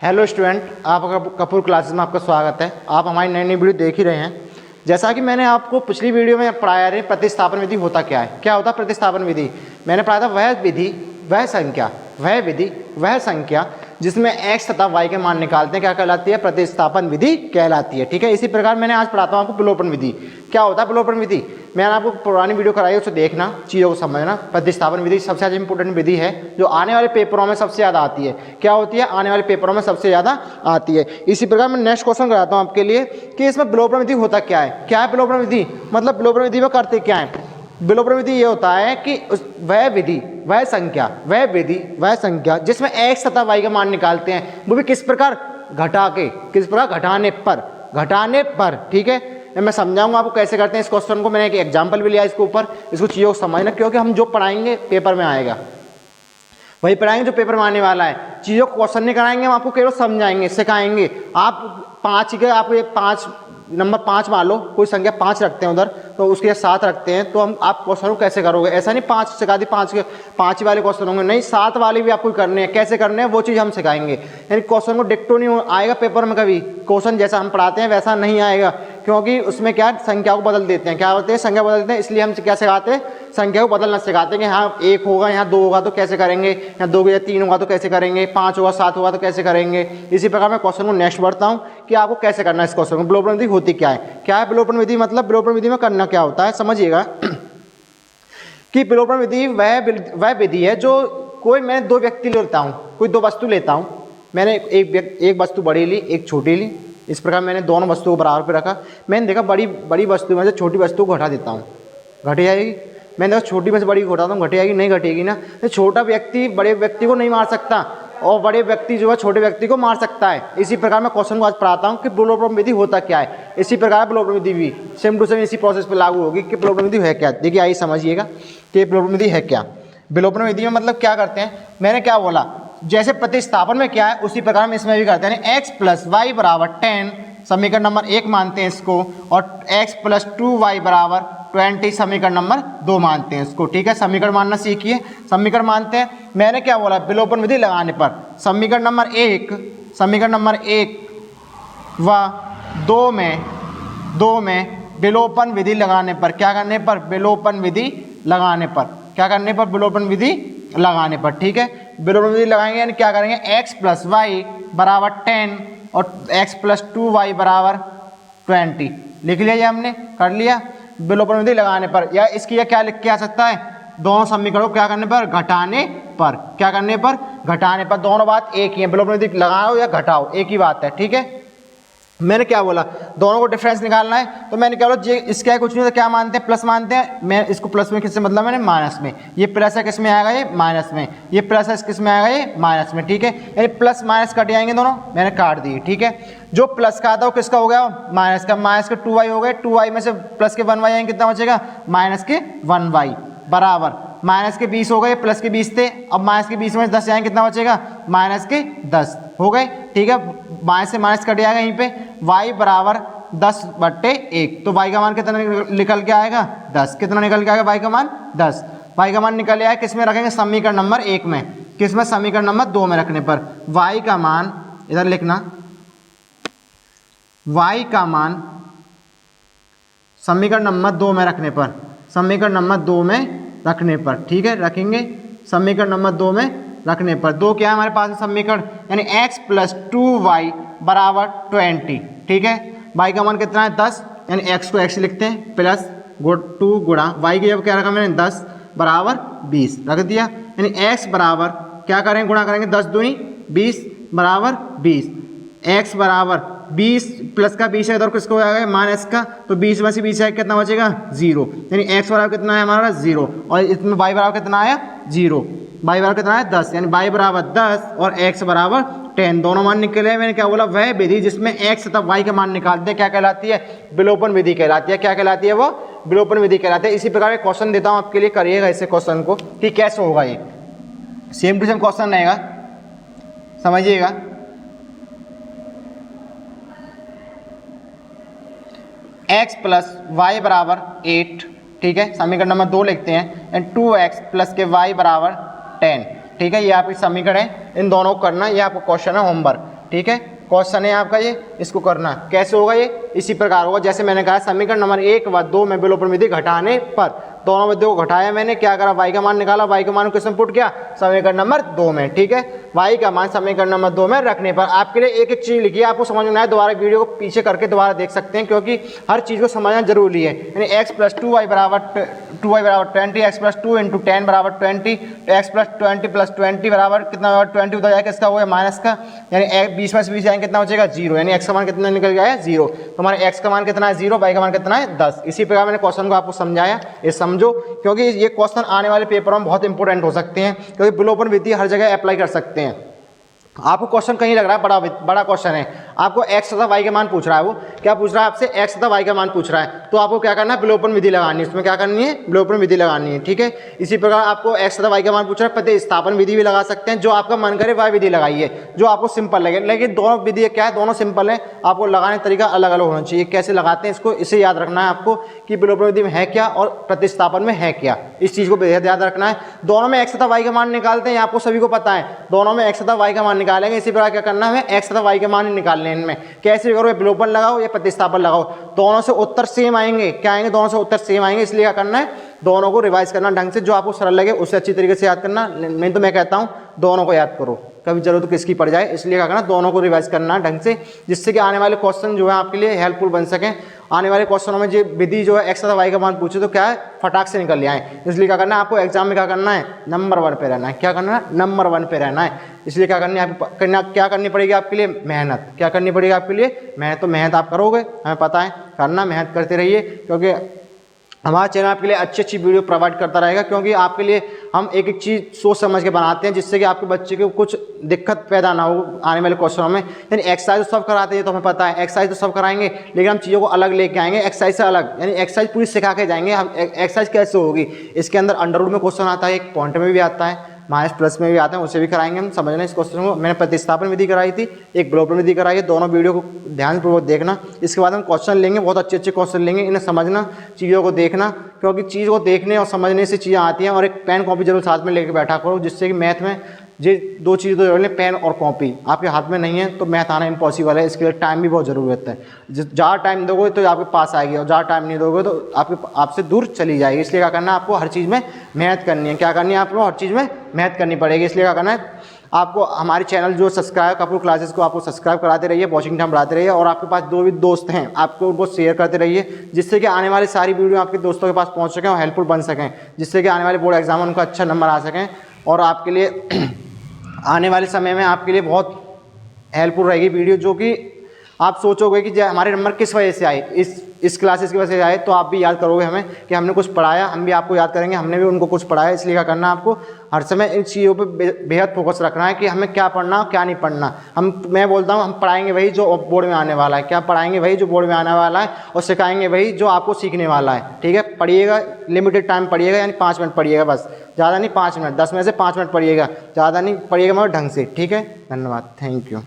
Hello student, आपका Kapoor classes में आपका स्वागत है। आप हमारी नई नई वीडियो देख ही रहे हैं। जैसा कि मैंने आपको पिछली वीडियो में पढ़ाया है, प्रतिस्थापन विधि होता क्या है, क्या होता है प्रतिस्थापन विधि। मैंने पढ़ाया था वह विधि वह संख्या, वह विधि वह संख्या जिसमें x तथा y के मान निकालते हैं, क्या कहलाती है, प्रतिस्थापन विधि कहलाती है। ठीक है, इसी प्रकार मैंने आज पढ़ाता हूँ आपको विलोपन विधि। क्या होता है विलोपन विधि, मैंने आपको पुरानी वीडियो कराई है, उसे देखना, चीज़ों को समझना। प्रतिस्थापन विधि सबसे ज़्यादा इंपॉर्टेंट विधि है जो आने वाले पेपरों में सबसे ज़्यादा आती है। क्या होती है, आने वाले पेपरों में सबसे ज़्यादा आती है। इसी प्रकार मैं नेक्स्ट क्वेश्चन कराता हूँ आपके लिए कि इसमें विलोपन विधि होता क्या है। क्या है विलोपन विधि, मतलब विलोपन विधि में करते क्या है। विलोपन विधि ये होता है कि वह विधि वह संख्या, वह विधि वह संख्या जिसमें x तथा y का मान निकालते हैं, वो भी किस प्रकार, घटा के, किस प्रकार, घटाने पर। ठीक है, मैं समझाऊंगा आपको कैसे करते हैं इस क्वेश्चन को। मैंने एक एग्जांपल भी लिया इसके ऊपर, इसको चीज़ों को समझना, क्योंकि हम जो पढ़ाएंगे पेपर में आएगा वही पढ़ाएंगे जो पेपर में आने वाला है। चीज़ों को क्वेश्चन नहीं कराएंगे, हम आपको केवल समझाएंगे, सिखाएंगे। आप आप ये 5 नंबर 5 मान लो, कोई संख्या 5 रखते हैं उधर, तो उसके 7 रखते हैं, तो हम आप क्वेश्चन को कैसे करोगे। ऐसा नहीं 5 सिखा दी, 5 वाले क्वेश्चन होंगे, नहीं 7 वाले भी आपको करने हैं। कैसे करने हैं वो चीज़ हम सिखाएंगे। यानी क्वेश्चन को डिक्टो नहीं आएगा पेपर में, कभी क्वेश्चन जैसा हम पढ़ाते हैं वैसा नहीं आएगा, क्योंकि उसमें क्या संख्या को बदल देते हैं, क्या होते हैं, संख्या बदल देते हैं। इसलिए हम क्या सिखाते हैं, संख्या को बदलना सिखाते हैं कि हाँ 1 होगा, यहाँ 2 होगा तो कैसे करेंगे, यहाँ 2 या 3 होगा तो कैसे करेंगे, 5 होगा 7 होगा तो कैसे करेंगे। इसी प्रकार मैं क्वेश्चन को नेक्स्ट बढ़ता हूँ कि आपको कैसे करना है इस क्वेश्चन को। विलोपन विधि होती क्या है, क्या है विलोपन विधि, मतलब विलोपन विधि में करना क्या होता है समझिएगा कि विलोपन विधि वह विधि है जो कोई मैं 2 व्यक्ति लेता हूँ, कोई 2 वस्तु लेता हूँ। मैंने एक वस्तु बड़ी ली, एक छोटी ली। इस प्रकार मैंने दोनों वस्तुओं को बराबर पे रखा। मैंने देखा बड़ी वस्तु में से छोटी वस्तु को घटा देता हूँ, घट जाएगी। मैंने देखा छोटी में से बड़ी को घटाता हूँ, घट जाएगी, नहीं घटेगी ना। तो छोटा व्यक्ति बड़े व्यक्ति को नहीं मार सकता और बड़े व्यक्ति जो है छोटे व्यक्ति को मार सकता है। इसी प्रकार मैं क्वेश्चन को आज पढ़ाता हूँ कि विलोपन विधि होता क्या है। इसी प्रकार विलोपन विधि भी सेम टू सेम इसी प्रोसेस पे लागू होगी कि विलोपन विधि है क्या। देखिए आइए समझिएगा कि विलोपन विधि है क्या। विलोपन विधि में मतलब क्या करते हैं, मैंने क्या बोला, जैसे प्रतिस्थापन में क्या है उसी प्रकार में इसमें भी करते हैं। x + y = 10 समीकरण नंबर 1 मानते हैं इसको, और x + 2y = 20 समीकरण नंबर 2 मानते हैं इसको। ठीक है, समीकरण मानना सीखिए, समीकरण मानते हैं। मैंने क्या बोला, विलोपन विधि लगाने पर समीकरण नंबर 1 व 2 में विलोपन विधि लगाने पर, क्या करने पर, विलोपन विधि लगाने पर, क्या करने पर, विलोपन विधि लगाने पर। ठीक है, विलोपन विधि लगाएंगे यानी क्या करेंगे, x + y = 10 और x + 2y = 20 लिख लिया, ये हमने कर लिया विलोपन विधि लगाने पर। या इसकी या क्या लिख के आ सकता है, दोनों समीकरणों को क्या करने पर, घटाने पर, क्या करने पर, घटाने पर। दोनों बात एक ही है, विलोपन विधि लगाओ या घटाओ एक ही बात है। ठीक है, मैंने क्या बोला, दोनों को डिफरेंस निकालना है, तो मैंने क्या बोला, इसका कुछ नहीं होता, क्या मानते हैं, प्लस मानते हैं। मैं इसको प्लस में किससे मतलब, मैंने माइनस में, ये प्लस है किस में आएगा, ये माइनस में, ये प्लस है किस में आएगा, ये माइनस में। ठीक है, यानी प्लस माइनस कट जाएंगे दोनों, मैंने काट दिए। ठीक है, जो प्लस का आता है वो किसका हो गया, माइनस का, माइनस के 2y हो गए, 2y में से प्लस के 1y आएंगे, कितना बचेगा, माइनस के 1y बराबर, माइनस के 20 हो गए, प्लस के 20 थे, अब माइनस के 20 में 10 आएंगे, कितना बचेगा, माइनस के 10 हो गए। ठीक है, माइनस से माइनस कट जाएगा यहीं पे, y = 10/1, तो y का मान कितना निकल के आएगा, 10। कितना निकल के आएगा, y का मान 10। y का मान निकल आया, किस में रखेंगे, समीकरण नंबर 1 में, किस में, समीकरण नंबर 2 में रखने पर y का मान, इधर लिखना, y का मान समीकरण नंबर 2 में रखने पर, समीकरण नंबर 2 में रखने पर। ठीक है, रखेंगे समीकरण नंबर 2 में रखने पर। 2 क्या है हमारे पास समीकरण, यानी x + 2y = 20। ठीक है, y का मान कितना है, 10, यानी x को x लिखते हैं, प्लस 2 गुणा y की जब क्या रखा मैंने, 10 = 20 रख दिया। यानी x बराबर क्या करेंगे, गुणा करेंगे, 10 दूनी 20 = 20, x बराबर 20 प्लस का 20 है, इधर किसको हो जाएगा, माइनस का, तो 20 में से 20 है, कितना बचेगा, 0। यानी x बराबर कितना है हमारा, 0, और इसमें y बराबर कितना आया, 0, y बराबर कितना है, 10, यानी y बराबर 10 और x बराबर 10, दोनों मान निकले। मैंने क्या बोला, वह विधि जिसमें x तथा y के मान निकालते हैं, क्या कहलाती है, विलोपन विधि कहलाती है। क्या कहलाती है वो, विलोपन विधि कहलाती है। इसी प्रकार का क्वेश्चन देता हूँ आपके लिए, करिएगा इसे क्वेश्चन को कि कैसे होगा, ये सेम टू सेम क्वेश्चन रहेगा, समझिएगा। x + y = 8। ठीक है, समीकरण नंबर 2 लिखते हैं, एंड 2x + y = 10। ठीक है, ये आपकी समीकरण है, इन दोनों को करना, ये आपका क्वेश्चन है होमवर्क। ठीक है, क्वेश्चन है आपका ये, इसको करना कैसे होगा ये इसी प्रकार होगा जैसे मैंने कहा समीकरण नंबर 1 व 2 में विलोपन विधि घटाने पर दोनों विधियों को घटाया मैंने, क्या करा y का मान निकाला, y का मान किसमें पुट किया समीकरण नंबर 2 में, ठीक है। y का मान समीकरण नंबर 2 में रखने पर आपके लिए एक एक चीज लिखी है, आपको समझ में आए दोबारा वीडियो को पीछे करके दोबारा देख सकते हैं क्योंकि हर चीज को समझना जरूरी है। यानी x + 2y बराबर 20, x + 2 × 10 बराबर 20, x + 20 + 20 बराबर कितना होगा 20 उधर जाएगा किसका होगा माइनस का, यानी 20 में से 20 जाएंगे कितना बचेगा 0, यानी x का मान कितना निकल गया है 0। तो हमारे x का मान कितना है 0, y का मान कितना है 10। इसी प्रकार मैंने क्वेश्चन को आपको समझाया, ये समझो क्योंकि ये क्वेश्चन आने वाले पेपरों में बहुत इंपॉर्टेंट हो सकते हैं क्योंकि विलोपन विधि हर जगह अप्लाई कर सकते हैं। आपको क्वेश्चन कहीं लग रहा है बड़ा क्वेश्चन है, आपको x तथा y के मान पूछ रहा है, वो क्या पूछ रहा है आपसे x तथा y का मान पूछ रहा है, तो आपको क्या करना है विलोपन विधि लगानी है, उसमें क्या करनी है विलोपन विधि लगानी है, ठीक है। इसी प्रकार आपको x तथा y का मान पूछ रहा है, प्रतिस्थापन विधि भी लगा सकते हैं, जो आपका मन करे वह विधि लगाइए जो आपको सिंपल लगे, लेकिन दोनों विधि क्या है दोनों सिंपल है, आपको लगाने का तरीका अलग अलग होना चाहिए। कैसे लगाते हैं इसको इसे याद रखना है आपको कि विलोपन विधि में है क्या और प्रतिस्थापन में है क्या, इस चीज को याद रखना है। दोनों में x तथा y का मान निकालते हैं, आपको सभी को पता है, दोनों में x तथा y का मान निकालेंगे। इसी प्रकार क्या करना है x तथा y के मान निकालने, इनमें कैसे करो विलोपन लगाओ या प्रतिस्थापन लगाओ, दोनों से उत्तर सेम आएंगे, क्या आएंगे दोनों से उत्तर सेम आएंगे। इसलिए क्या करना है दोनों को रिवाइज करना ढंग से, जो आपको सरल लगे उससे अच्छी तरीके से याद करना। नहीं तो मैं कहता हूं दोनों को याद करो, कभी जरूरत तो किसकी पड़ जाए, इसलिए क्या करना दोनों को रिवाइज करना ढंग से, जिससे कि आने वाले क्वेश्चन जो है आपके लिए हेल्पफुल बन सकें। आने वाले क्वेश्चनों में जो विधि जो है x तथा y का मान पूछे तो क्या है फटाक से निकल आए। इसलिए क्या करना है आपको एग्जाम में क्या करना है नंबर 1 पे रहना है, क्या करना है नंबर 1 पे रहना है। इसलिए क्या करनी है क्या करनी पड़ेगी आपके लिए मेहनत, क्या करनी पड़ेगी आपके लिए मेहनत। तो मेहनत आप करोगे हमें पता है, करना मेहनत करते रहिए क्योंकि हमारा चैनल आपके लिए अच्छी अच्छी वीडियो प्रोवाइड करता रहेगा, क्योंकि आपके लिए हम एक एक चीज़ सोच समझ के बनाते हैं जिससे कि आपके बच्चे को कुछ दिक्कत पैदा ना हो आने वाले क्वेश्चनों में। यानी एक्सरसाइज तो सब कराते हैं तो हमें पता है, एक्सरसाइज तो सब कराएंगे लेकिन हम चीज़ों को अलग लेके आएंगे एक्सरसाइज से अलग, यानी एक्सरसाइज पूरी सिखा के जाएंगे। हम एक्सरसाइज कैसे होगी, इसके अंदर अंडर रूट में क्वेश्चन आता है, एक पॉइंट में भी आता है, माइनस प्लस में भी आते हैं, उसे भी कराएंगे हम। समझना इस क्वेश्चन को, मैंने प्रतिस्थापन विधि कराई थी, एक विलोपन विधि कराई है, दोनों वीडियो को ध्यानपूर्वक देखना। इसके बाद हम क्वेश्चन लेंगे, बहुत अच्छे अच्छे क्वेश्चन लेंगे, इन्हें समझना, चीज़ों को देखना, क्योंकि चीज़ को देखने और समझने से चीज़ें आती हैं। और एक पेन कॉपी जरूर साथ में लेकर बैठा करो, जिससे कि मैथ में ये दो चीज़ तो जरूर लें, पेन और कॉपी। आपके हाथ में नहीं है तो मैथ आना इम्पॉसिबल है, इसके लिए टाइम भी बहुत ज़रूरी होता है। ज़्यादा टाइम दोगे तो आपके पास आएगी और ज़्यादा टाइम नहीं दोगे तो आपसे दूर चली जाएगी। इसलिए क्या करना है आपको हर चीज़ में मेहनत करनी है, क्या करनी है आपको हर चीज़ में मेहनत करनी पड़ेगी। इसलिए क्या करना है आपको हमारे चैनल जो सब्सक्राइब कपूर क्लासेस को आपको सब्सक्राइब कराते रहिए, वॉचिंग टाइम बढ़ाते रहिए, और आपके पास जो भी दोस्त हैं आपको उनको शेयर करते रहिए, जिससे कि आने वाली सारी वीडियो आपके दोस्तों के पास पहुंच सकें और हेल्पफुल बन सकें, जिससे कि आने वाले बोर्ड एग्जाम में उनका अच्छा नंबर आ सकें और आपके लिए आने वाले समय में आपके लिए बहुत हेल्पफुल रहेगी वीडियो। जो कि आप सोचोगे कि हमारे नंबर किस वजह से आए, इस क्लासेस की वजह से आए, तो आप भी याद करोगे हमें कि हमने कुछ पढ़ाया, हम भी आपको याद करेंगे हमने भी उनको कुछ पढ़ाया। इसलिए क्या करना है आपको हर समय इन चीज़ों पे बेहद फोकस रखना है कि हमें क्या पढ़ना क्या नहीं पढ़ना। मैं बोलता हूँ हम पढ़ाएंगे वही जो बोर्ड में आने वाला है, क्या पढ़ाएंगे वही जो बोर्ड में आने वाला है, और सिखाएंगे वही जो आपको सीखने वाला है। ठीक है, पढ़िएगा, लिमिटेड टाइम पढ़िएगा, यानी 5 मिनट पढ़िएगा बस, ज़्यादा नहीं, 5 मिनट, 10 में से 5 मिनट पढ़िएगा, ज़्यादा नहीं पढ़िएगा मगर ढंग से। ठीक है, धन्यवाद, थैंक यू।